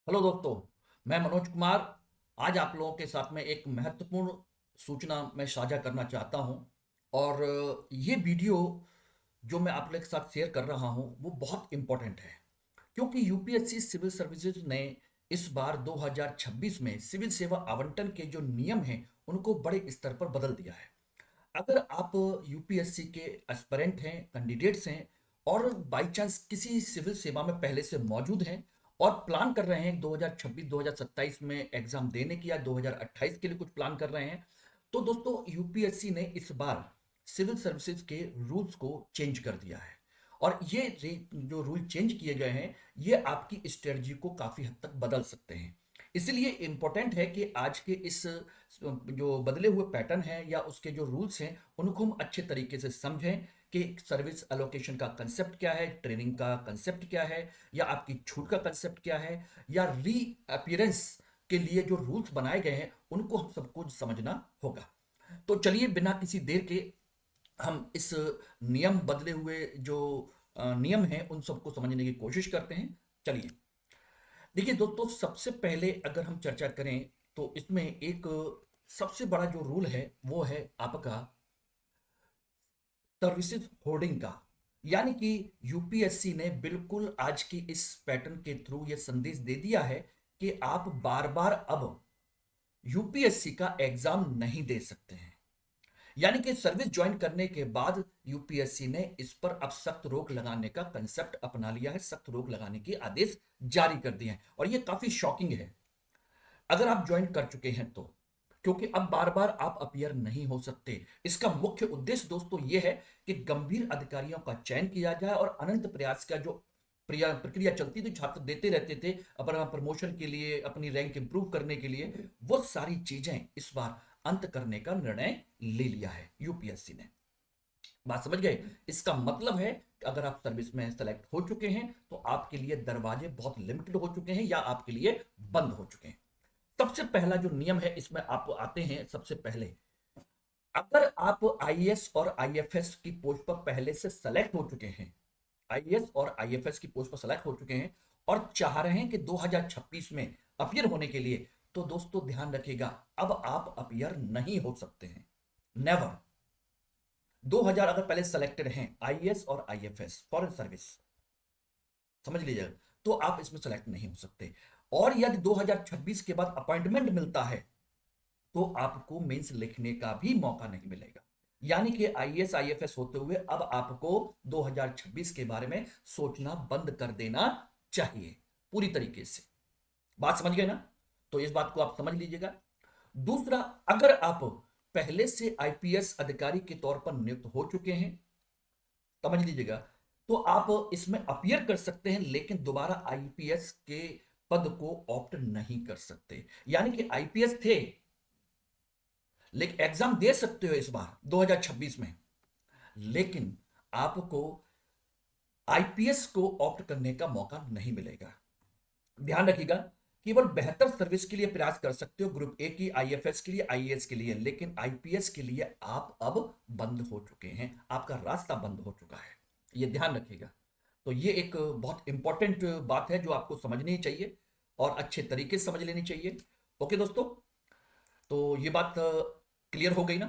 Hello दोस्तों। मैं मनोज कुमार आज आप लोगों के साथ में एक महत्वपूर्ण सूचना मैं साझा करना चाहता हूं। और ये वीडियो जो मैं आप लोगों के साथ शेयर कर रहा हूं वो बहुत इम्पोर्टेंट है, क्योंकि यूपीएससी सिविल सर्विसेज ने इस बार 2026 में सिविल सेवा आवंटन के जो नियम हैं उनको बड़े स्तर पर बदल दिया है। अगर आप यूपीएससी के एस्पिरेंट हैं, कैंडिडेट्स हैं और बाय चांस किसी सिविल सेवा में पहले से मौजूद हैं और प्लान कर रहे हैं 2026-2027 में एग्जाम देने की या 2028 के लिए कुछ प्लान कर रहे हैं, तो दोस्तों यूपीएससी ने इस बार सिविल सर्विसेज के रूल्स को चेंज कर दिया है। और जो रूल चेंज किए गए हैं ये आपकी स्ट्रेटजी को काफ़ी हद तक बदल सकते हैं। इसलिए इम्पोर्टेंट है कि आज के इस जो बदले हुए पैटर्न है या उसके जो रूल्स हैं उनको हम अच्छे तरीके से समझें कि सर्विस एलोकेशन का कंसेप्ट क्या है, ट्रेनिंग का कंसेप्ट क्या है, या आपकी छूट का कंसेप्ट क्या है, या री अपीयरेंस के लिए जो रूल्स बनाए गए हैं उनको हम सबको समझना होगा। तो चलिए बिना किसी देर के हम इस नियम बदले हुए जो नियम हैं उन सबको समझने की कोशिश करते हैं। चलिए देखिए दोस्तों, सबसे पहले अगर हम चर्चा करें तो इसमें एक सबसे बड़ा जो रूल है वो है आपका सर्विसेज होर्डिंग का। यानी कि यूपीएससी ने बिल्कुल आज की इस पैटर्न के थ्रू ये संदेश दे दिया है कि आप बार बार अब यूपीएससी का एग्जाम नहीं दे सकते हैं। यानी कि सर्विस ज्वाइन करने के बाद यूपीएससी ने इस पर अब सख्त रोक लगाने का कंसेप्ट अपना लिया है, सख्त रोक लगाने की आदेश जारी कर दिए हैं। और ये काफी शॉकिंग है अगर आप ज्वाइन कर चुके हैं तो, क्योंकि अब बार बार आप अपीयर नहीं हो सकते। इसका मुख्य उद्देश्य दोस्तों यह है कि गंभीर अधिकारियों का चयन किया जाए और अनंत प्रयास का जो प्रक्रिया चलती थी, छात्र देते रहते थे अपना प्रमोशन के लिए, अपनी रैंक इंप्रूव करने के लिए, वो सारी चीजें इस बार अंत करने का निर्णय ले लिया है यूपीएससी ने। बात समझ गए? इसका मतलब है कि अगर आप सर्विस में सेलेक्ट हो चुके हैं तो आपके लिए दरवाजे बहुत लिमिटेड हो चुके हैं या आपके लिए बंद हो चुके हैं। सबसे पहला जो नियम है इसमें आप आते हैं सबसे पहले, अगर आप आईएएस और आईएफएस की पोस्ट पर पहले से सेलेक्ट हो चुके हैं, आईएएस और आईएफएस की पोस्ट पर सेलेक्ट हो चुके हैं और चाह रहे हैं कि 2026 में अपीयर होने के लिए, तो दोस्तों ध्यान रखिएगा, अब आप अपीयर नहीं हो सकते हैं। नेवर। 2000 अगर पहले सेलेक्टेड हैं आईएएस और आईएफएस फॉरेन सर्विस, समझ लीजिएगा, तो आप इसमें सेलेक्ट नहीं हो सकते। और यदि 2026 के बाद अपॉइंटमेंट मिलता है तो आपको मेंस लिखने का भी मौका नहीं मिलेगा। यानी कि आईएएस आईएफएस होते हुए अब आपको 2026 के बारे में सोचना बंद कर देना चाहिए पूरी तरीके से। बात समझ गए ना? तो इस बात को आप समझ लीजिएगा। दूसरा, अगर आप पहले से आईपीएस अधिकारी के तौर पर नियुक्त हो चुके हैं, समझ लीजिएगा, तो आप इसमें अपीयर कर सकते हैं लेकिन दोबारा आईपीएस के पद को ऑप्ट नहीं कर सकते। यानी कि आईपीएस थे लेकिन एग्जाम दे सकते हो इस बार 2026 में, लेकिन आपको आईपीएस को ऑप्ट करने का मौका नहीं मिलेगा। ध्यान रखिएगा, केवल बेहतर सर्विस के लिए प्रयास कर सकते हो, ग्रुप ए की, आईएफएस के लिए, आईएएस के लिए, लेकिन आईपीएस के लिए आप अब बंद हो चुके हैं, आपका रास्ता बंद हो चुका है। ये ध्यान रखिएगा। तो ये एक बहुत इंपॉर्टेंट बात है जो आपको समझनी चाहिए और अच्छे तरीके से समझ लेनी चाहिए। ओके दोस्तों, तो ये बात क्लियर हो गई ना?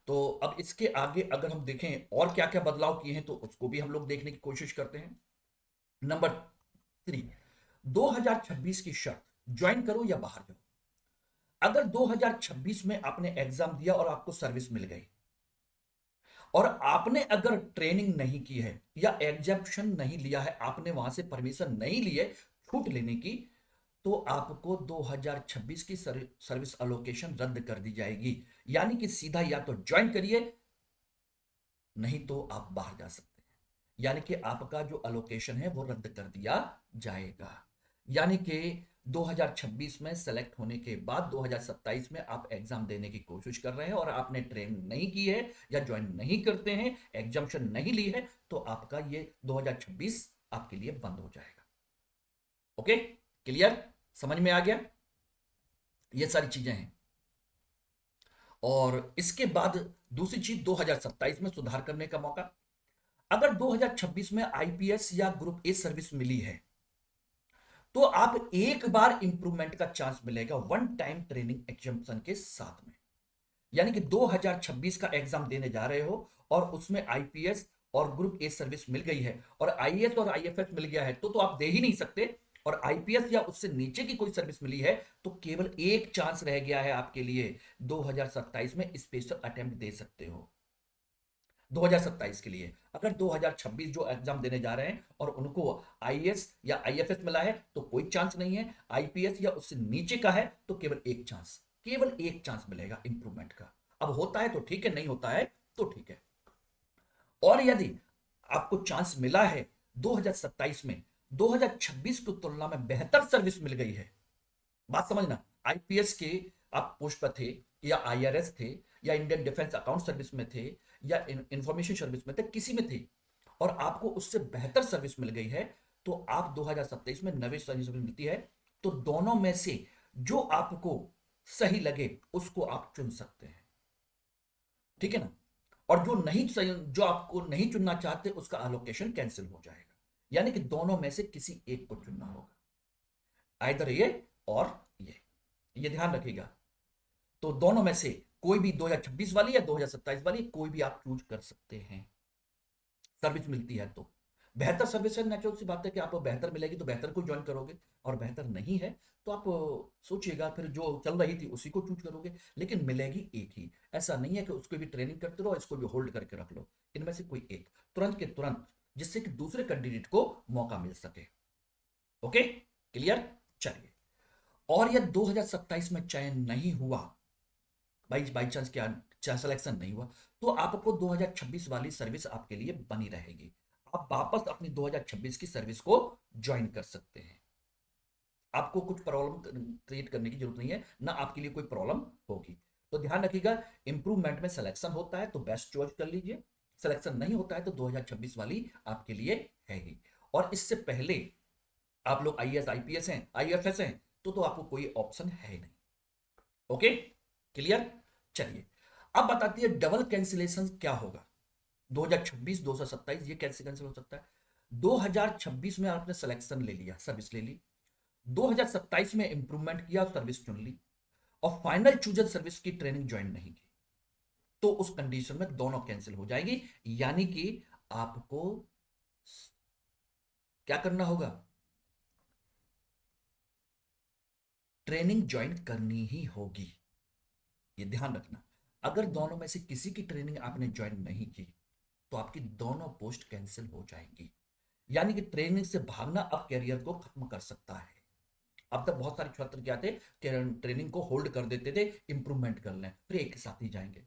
तो अब इसके आगे अगर हम देखें और क्या क्या बदलाव किए हैं तो उसको भी हम लोग देखने की कोशिश करते हैं। नंबर 3, 2026 की शर्त, ज्वाइन करो या बाहर जाओ। अगर 2026 में आपने एग्जाम दिया और आपको सर्विस मिल गई और आपने अगर ट्रेनिंग नहीं की है या एग्जाम्पशन नहीं लिया है, आपने वहां से परमिशन नहीं ली है छूट लेने की, तो आपको 2026 की सर्विस अलोकेशन रद्द कर दी जाएगी। यानी कि सीधा या तो ज्वाइन करिए, नहीं तो आप बाहर जा सकते हैं। यानी कि आपका जो अलोकेशन है वो रद्द कर दिया जाएगा। यानी कि 2026 में सेलेक्ट होने के बाद 2027 में आप एग्जाम देने की कोशिश कर रहे हैं और आपने ट्रेनिंग नहीं की है या ज्वाइन नहीं करते हैं, एग्जाम्शन नहीं ली है, तो आपका ये 2026 आपके लिए बंद हो जाएगा। Okay, clear? समझ में आ गया? ये सारी चीजें हैं। और इसके बाद दूसरी चीज, 2027 में सुधार करने का मौका। अगर 2026 में आईपीएस या ग्रुप ए सर्विस मिली है तो आप एक बार इंप्रूवमेंट का चांस मिलेगा वन टाइम ट्रेनिंग एग्जाम्पशन के साथ में। यानी कि 2026 का एग्जाम देने जा रहे हो और उसमें आईपीएस और ग्रुप ए सर्विस मिल गई है और आईएएस और आईएफएस मिल गया है, तो आप दे ही नहीं सकते। और आईपीएस या उससे नीचे की कोई सर्विस मिली है तो केवल एक चांस रह गया है आपके लिए, 2027 में स्पेशल अटेम्प्ट दे सकते हो। 2027 के लिए अगर 2026 जो एग्जाम देने जा रहे हैं और उनको आईएएस या आईएफएस मिला है तो कोई चांस नहीं है, आईपीएस या उससे नीचे का है तो केवल एक चांस मिलेगा इंप्रूवमेंट का। अब होता है तो ठीक है, नहीं होता है तो ठीक है। और यदि आपको चांस मिला है 2027 में, 2026 की तुलना में बेहतर सर्विस मिल गई है, बात समझना, आईपीएस के आप पोस्ट पर थे या आईआरएस थे या इंडियन डिफेंस अकाउंट सर्विस में थे या इंफॉर्मेशन सर्विस में थे, किसी में थे, और आपको उससे बेहतर सर्विस मिल गई है, तो आप 2027 में नवी सर्विस मिलती है, तो दोनों में से जो आपको सही लगे उसको आप चुन सकते हैं। ठीक है ना? और जो आपको नहीं चुनना चाहते उसका अलोकेशन कैंसिल हो जाएगा। यानी कि दोनों में से किसी एक को चुनना होगा, आइदर ये और ये ध्यान रखिएगा। तो दोनों में से कोई भी 2026 वाली या 2027 वाली कोई भी आप चूज कर सकते हैं, सर्विस मिलती है तो। बेहतर सर्विस है, नेचुरल सी बात है कि आपको बेहतर मिलेगी तो बेहतर को ज्वाइन करोगे, और बेहतर नहीं है तो आप सोचिएगा फिर जो चल रही थी उसी को चूज करोगे, लेकिन मिलेगी एक ही। ऐसा नहीं है कि उसको भी ट्रेनिंग करते रहो इसको भी होल्ड करके रख लो, इनमें से कोई एक तुरंत के तुरंत, जिससे कि दूसरे कैंडिडेट को मौका मिल सके। Okay, clear? चलिए, और यह 2027 में चयन नहीं हुआ, बाई चांस क्या सिलेक्शन नहीं हुआ, तो आपको 2026 वाली सर्विस आपके लिए बनी रहेगी। आप वापस अपनी 2026 की सर्विस को ज्वाइन कर सकते हैं। आपको कुछ प्रॉब्लम क्रिएट करने की जरूरत नहीं है, ना आपके लिए कोई प्रॉब्लम होगी। तो ध्यान रखिएगा, इंप्रूवमेंट में सिलेक्शन होता है तो बेस्ट चॉइस कर लीजिए, सिलेक्शन नहीं होता है तो 2026 वाली आपके लिए है ही। और इससे पहले आप लोग आईएएस आईपीएस हैं, आईएफएस हैं, तो आपको कोई ऑप्शन है ही नहीं। Okay, clear? चलिए, अब बताती है डबल कैंसिलेशन क्या होगा। 2026 2027 ये कैसे कैंसिल हो सकता है? 2026 में आपने सिलेक्शन ले लिया, सर्विस ले ली, 2027 में इंप्रूवमेंट किया, सर्विस चुन ली, और फाइनल चूजन सर्विस की ट्रेनिंग ज्वाइन नहीं की, तो उस कंडीशन में दोनों कैंसिल हो जाएगी। यानी कि आपको क्या करना होगा? ट्रेनिंग ज्वाइन करनी ही होगी। ये ध्यान रखना, अगर दोनों में से किसी की ट्रेनिंग आपने ज्वाइन नहीं की तो आपकी दोनों पोस्ट कैंसिल हो जाएंगी। यानी कि ट्रेनिंग से भागना अब कैरियर को खत्म कर सकता है। अब तक बहुत सारे छात्र क्या थे कि ट्रेनिंग को होल्ड कर देते थे, इंप्रूवमेंट कर लें फिर एक के साथ ही जाएंगे,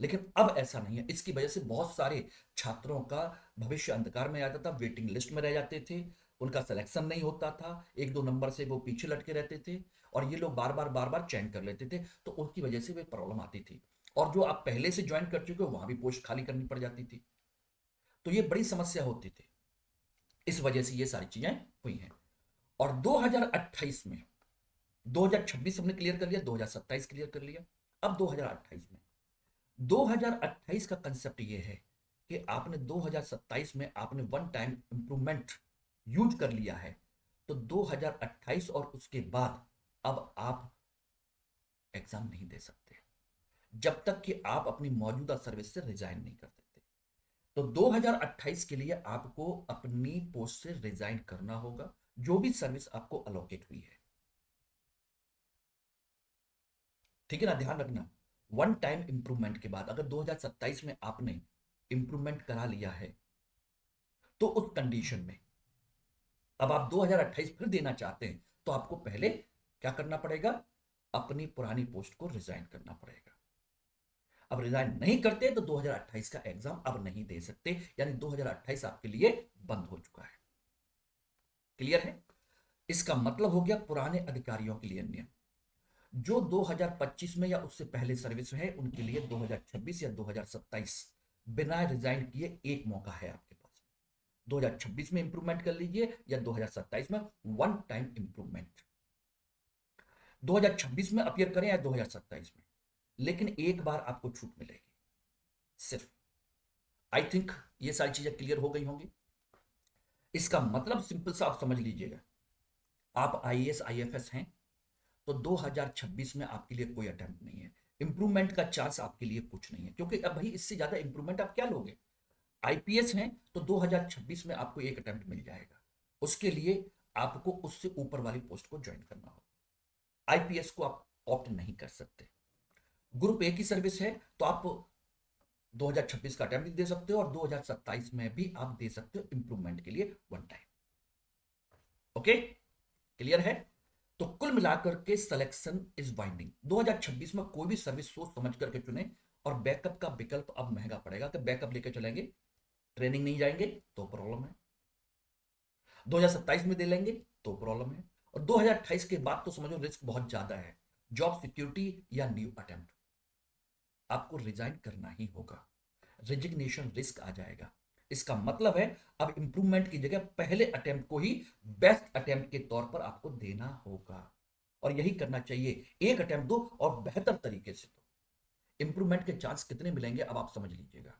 लेकिन अब ऐसा नहीं है। इसकी वजह से बहुत सारे छात्रों का भविष्य अंधकार में आ जाता था, वेटिंग लिस्ट में रह जाते थे, उनका सिलेक्शन नहीं होता था, एक दो नंबर से वो पीछे लटके रहते थे, और ये लोग बार बार चेंज कर लेते थे, तो उनकी वजह से वे प्रॉब्लम आती थी। और जो आप पहले से ज्वाइन कर चुके हो वहां भी पोस्ट खाली करनी पड़ जाती थी, तो ये बड़ी समस्या होती थी। इस वजह से ये सारी चीजें हुई हैं। और 2028 में, 2026 हमने क्लियर कर लिया, 2027 क्लियर कर लिया, अब 2028 में, 2028 का कंसेप्ट ये है कि आपने 2027 में आपने वन टाइम इंप्रूवमेंट यूज कर लिया है, तो 2028 और उसके बाद अब आप एग्जाम नहीं दे सकते जब तक कि आप अपनी मौजूदा सर्विस से रिजाइन नहीं कर देते। तो 2028 के लिए आपको अपनी पोस्ट से रिजाइन करना होगा, जो भी सर्विस आपको अलोकेट हुई है। ठीक है ना? ध्यान रखना, वन टाइम इंप्रूवमेंट के बाद अगर 2027 में आपने इंप्रूवमेंट करा लिया है, तो उस कंडीशन में अब आप 2028 फिर देना चाहते हैं तो आपको पहले क्या करना पड़ेगा? अपनी पुरानी पोस्ट को रिजाइन करना पड़ेगा। अब रिजाइन नहीं करते तो 2028 का एग्जाम अब नहीं दे सकते, यानी 2028 आपके लिए बंद हो चुका है। क्लियर है? इसका मतलब हो गया पुराने अधिकारियों के लिए नियम, जो 2025 में या उससे पहले सर्विस में है उनके लिए 2026 या 2027 बिना रिजाइन किए एक मौका है आपके पास। 2026 में इंप्रूवमेंट कर लीजिए या 2027 में वन टाइम इंप्रूवमेंट, 2026 में अपियर करें या 2027 में, लेकिन एक बार आपको छूट मिलेगी सिर्फ। आई थिंक ये सारी चीजें क्लियर हो गई होंगी। इसका मतलब सिंपल सा आप समझ लीजिएगा, आप आईएएस आईएफएस हैं तो 2026 में आपके लिए कोई अटेम्प्ट नहीं है। इंप्रूवमेंट का चांस आपके लिए कुछ नहीं है, क्योंकि अब भाई इससे ज्यादा इंप्रूवमेंट आप क्या लोगे। आईपीएस हैं तो 2026 में आपको एक अटेम्प्ट मिल जाएगा। उसके लिए आपको उससे ऊपर वाली पोस्ट को ज्वाइन करना होगा। आईपीएस को आप ऑप्ट नहीं कर सकते। ग्रुप ए की सर्विस है तो आप 2026 का अटेम्प्ट दे सकते हो और 2027 में भी आप दे सकते हो इंप्रूवमेंट के लिए वन टाइम। ओके, क्लियर है। तो कुल मिलाकर के सिलेक्शन इज बाइंडिंग। 2026 में कोई भी सर्विस सोच समझ करके चुने। और बैकअप का विकल्प अब महंगा पड़ेगा कि बैकअप लेके चलेंगे, ट्रेनिंग नहीं जाएंगे तो प्रॉब्लम है, 2027 में दे लेंगे तो प्रॉब्लम है, और 2028 के बाद तो समझो रिस्क बहुत ज्यादा है। जॉब सिक्योरिटी या न्यू अटेम्प्ट, आपको रिजाइन करना ही होगा। रेजिग्नेशन रिस्क आ जाएगा। इसका मतलब है अब इंप्रूवमेंट की जगह पहले अटेम्प्ट को ही बेस्ट अटेम्प्ट के तौर पर आपको देना होगा, और यही करना चाहिए। एक अटेम्प्ट दो और बेहतर तरीके से दो। इंप्रूवमेंट के चांस कितने मिलेंगे अब आप समझ लीजिएगा।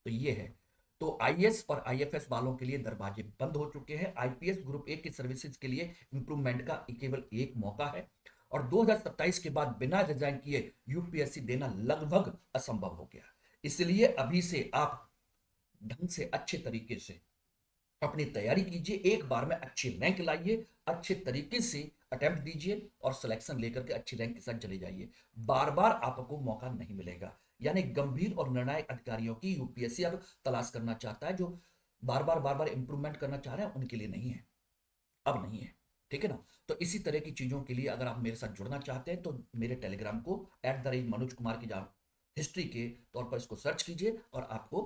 तो ये है। तो आईएएस और आईएफएस वालों के लिए दरवाजे बंद हो चुके हैं। आईपीएस ग्रुप ए की सर्विसेज के लिए इंप्रूवमेंट का केवल एक मौका है, और 2027 के बाद बिना रिजाइन किए यूपीएससी देना लगभग असंभव हो गया। इसलिए अभी से आप ढंग से अच्छे तरीके से अपनी तैयारी कीजिए, एक बार में अच्छी रैंक लाइए, अच्छे तरीके से अटेम्प्ट दीजिए और सिलेक्शन लेकर के अच्छी रैंक के साथ चले जाइए। बार बार आपको मौका नहीं मिलेगा। यानी गंभीर और निर्णायक अधिकारियों की यूपीएससी अब तलाश करना चाहता है, जो बार बार इंप्रूवमेंट करना चाह रहे हैं, उनके लिए नहीं है, अब नहीं है। ठीक है ना। तो इसी तरह की चीजों के लिए अगर आप मेरे साथ जुड़ना चाहते हैं तो मेरे टेलीग्राम को @मनोज कुमार की हिस्ट्री के तौर पर इसको सर्च कीजिए और आपको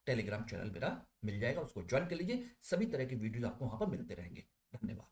टेलीग्राम चैनल मेरा मिल जाएगा, उसको ज्वाइन कर लीजिए। सभी तरह के वीडियो आपको वहां पर मिलते रहेंगे। धन्यवाद।